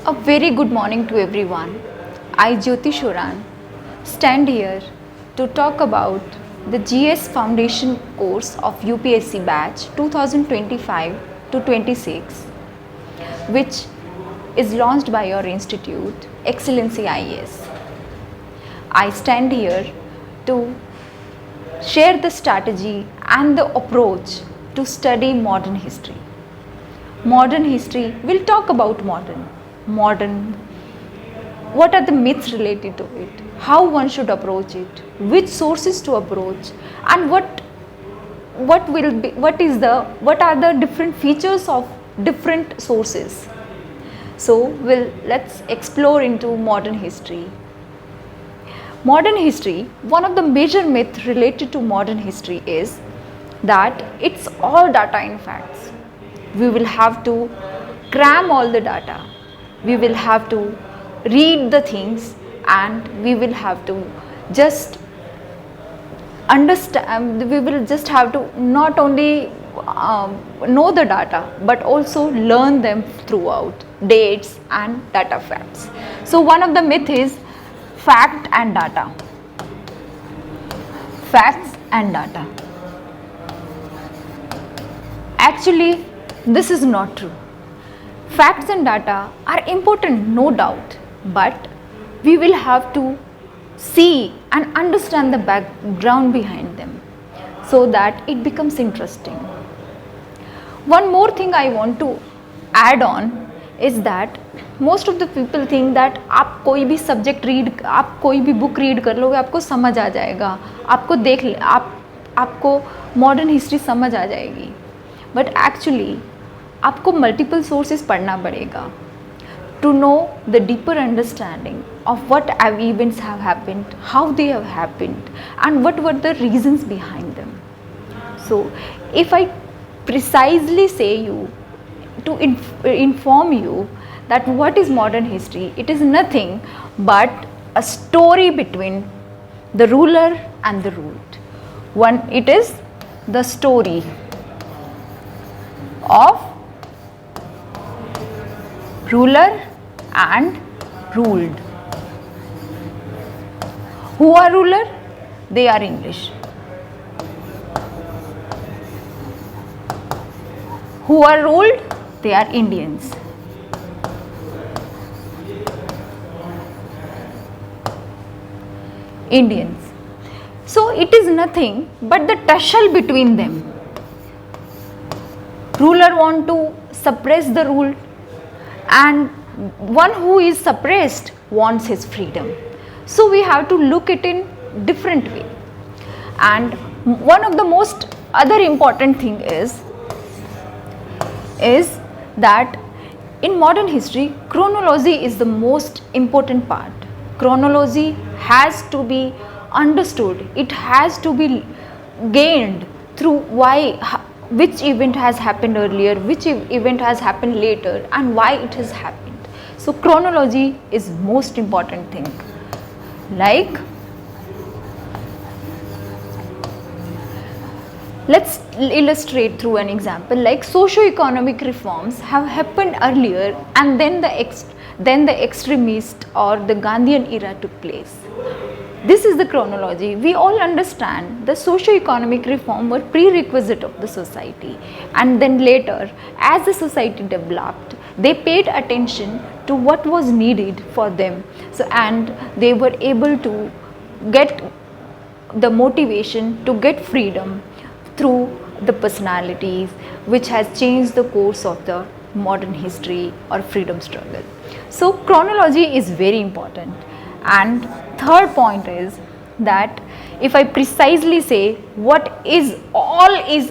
A very good morning to everyone. I, Jyoti Shoran, stand here to talk about the GS Foundation course of UPSC batch 2025 to 26, which is launched by your institute, Excellency IAS. I stand here to share the strategy and the approach to study modern history. Modern history, we'll talk about modern, what are the myths related to it, how one should approach it, which sources to approach, and what are the different features of different sources. So let's explore into modern history. Modern history, one of the major myths related to modern history is that it's all data and facts. We will have to cram all the data. We will have to read the things, and we will have to just understand. We will just have to not only know the data but also learn them throughout dates and data facts. So one of the myth is fact and data. Facts and data. Actually, this is not true. Facts and data are important, no doubt, but we will have to see and understand the background behind them so that it becomes interesting. One more thing I want to add on is that most of the people think that आप कोई भी subject read, आप कोई भी book read कर लोगे, आपको समझ आ जाएगा, आपको आपको मॉडर्न हिस्ट्री समझ आ जाएगी. बट एक्चुअली आपको मल्टीपल सोर्सेज पढ़ना पड़ेगा to know the deeper understanding of what events have happened, how they have happened, and what were the reasons behind them. So if I precisely say you to inform you that what is modern history, it is nothing but a story between the ruler and the ruled. It is the story of ruler and ruled. Who are ruler? They are English. Who are ruled? They are Indians. Indians. So it is nothing but the tussle between them. Ruler want to suppress the ruled, and one who is suppressed wants his freedom. So we have to look it in different way. And one of the most other important thing is that in modern history, chronology is the most important part. Chronology has to be understood. It has to be gained through which event has happened earlier, which event has happened later, and why it has happened. So chronology is most important thing. Like, let's illustrate through an example. Like, socio-economic reforms have happened earlier, and then the extremist or the Gandhian era took place. This is the chronology. We all understand the socio-economic reform were prerequisite of the society, and then later, as the society developed, they paid attention to what was needed for them. So, and they were able to get the motivation to get freedom through the personalities, which has changed the course of the modern history or freedom struggle. So chronology is very important. And third point is that if I precisely say what is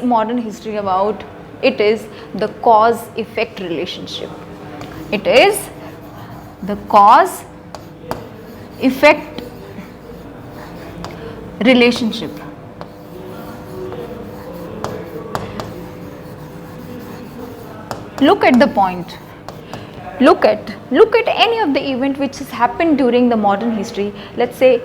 modern history about, it is the cause-effect relationship. It is the cause-effect relationship. Look at the point. Look at any of the event which has happened during the modern history. Let's say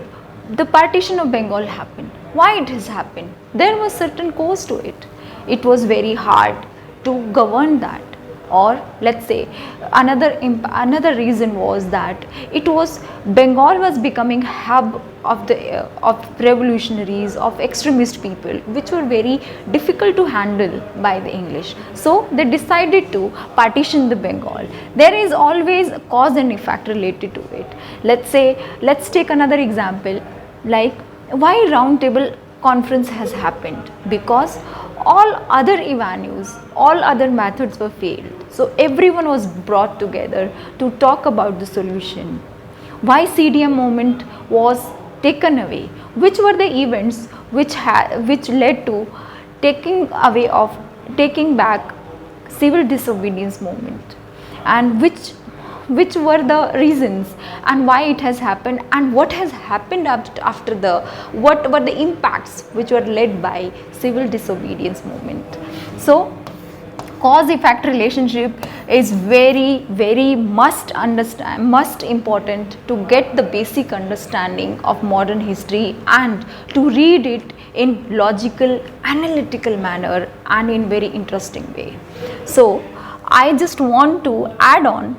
the partition of Bengal happened. Why it has happened? There was certain cause to it. It was very hard to govern that. Or let's say another reason was that it was Bengal was becoming hub of the of revolutionaries, of extremist people, which were very difficult to handle by the English. So they decided to partition the Bengal. There is always a cause and effect related to it. Let's take another example, like why round table conference has happened, because all other avenues, all other methods were failed. So everyone was brought together to talk about the solution. Why CDM movement was taken away? Which were the events which led to taking back civil disobedience movement, and which were the reasons and why it has happened, and what has happened after what were the impacts which were led by civil disobedience movement. So cause effect relationship is very must important to get the basic understanding of modern history, and to read it in logical, analytical manner and in very interesting way. So I just want to add on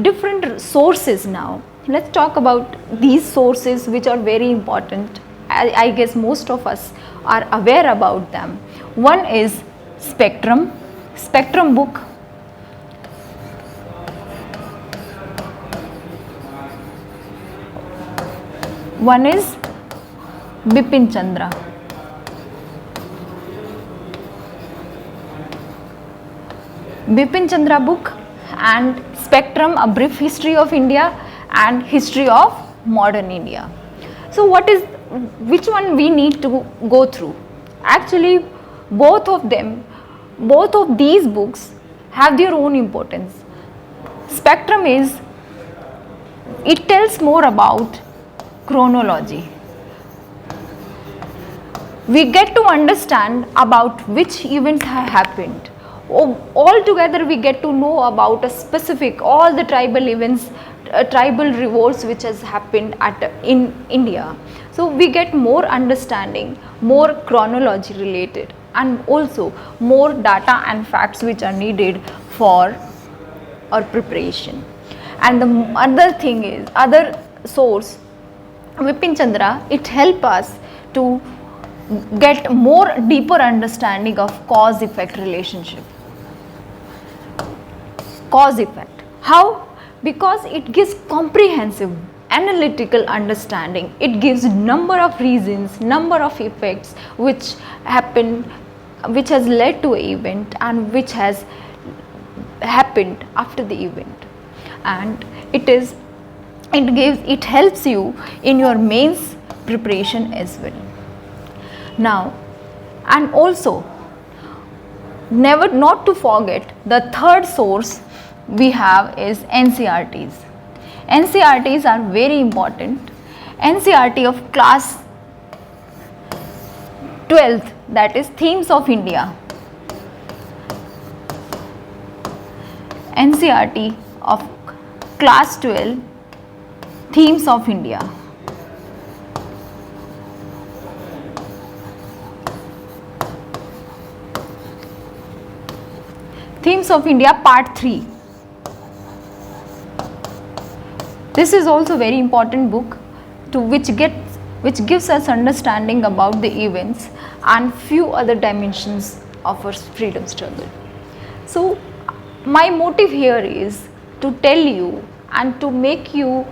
different sources now. Let's talk about these sources which are very important. I guess most of us are aware about them. One is Spectrum book. One is Bipin Chandra. Bipin Chandra book and Spectrum, A Brief History of India and History of Modern India. So which one we need to go through? Actually, both of these books have their own importance. Spectrum it tells more about chronology. We get to understand about which events have happened. All together we get to know about a specific, all the tribal events, tribal revolts which has happened in India. So we get more understanding, more chronology related, and also more data and facts which are needed for our preparation. And the other source, Bipin Chandra, it helps us to get more deeper understanding of cause effect relationship. Cause effect. How? Because it gives comprehensive analytical understanding. It gives number of reasons, number of effects which happen, which has led to an event and which has happened after the event. And it helps you in your mains preparation as well. Now, and also never not to forget, the third source we have is NCRTs. NCRTs are very important. NCRT of class 12th, that is Themes of India. NCRT of class 12, Themes of India. Themes of India part 3. This is also very important book to which gives us understanding about the events and few other dimensions of our freedom struggle. So my motive here is to tell you and to make you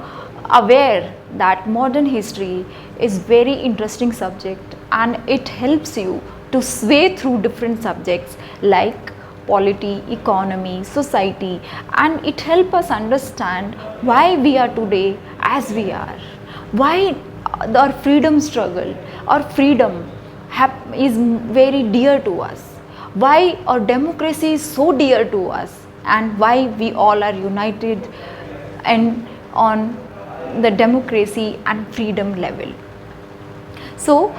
aware that modern history is very interesting subject, and it helps you to sway through different subjects like polity, economy, society, and it helps us understand why we are today as we are, why our freedom struggle, our freedom is very dear to us, why our democracy is so dear to us, and why we all are united and on the democracy and freedom level. So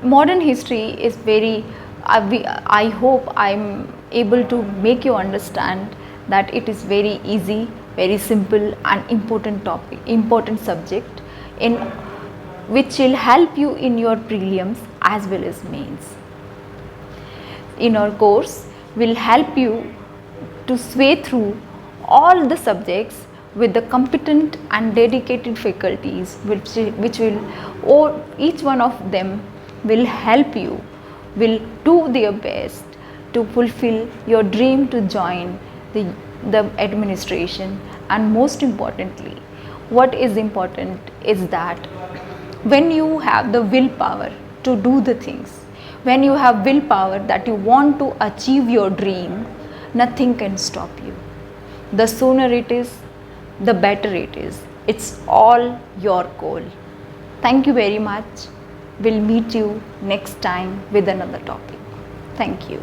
modern history is very, I hope I'm able to make you understand that it is very easy, very simple and important topic, important subject in which will help you in your prelims as well as mains. In our course will help you to sway through all the subjects with the competent and dedicated faculties which will, or each one of them will help you, will do their best to fulfill your dream to join the administration. And most importantly, what is important is that when you have the willpower to do the things, when you have willpower that you want to achieve your dream, nothing can stop you. The sooner it is, the better it is. It's all your goal. Thank you very much. We'll meet you next time with another topic. Thank you.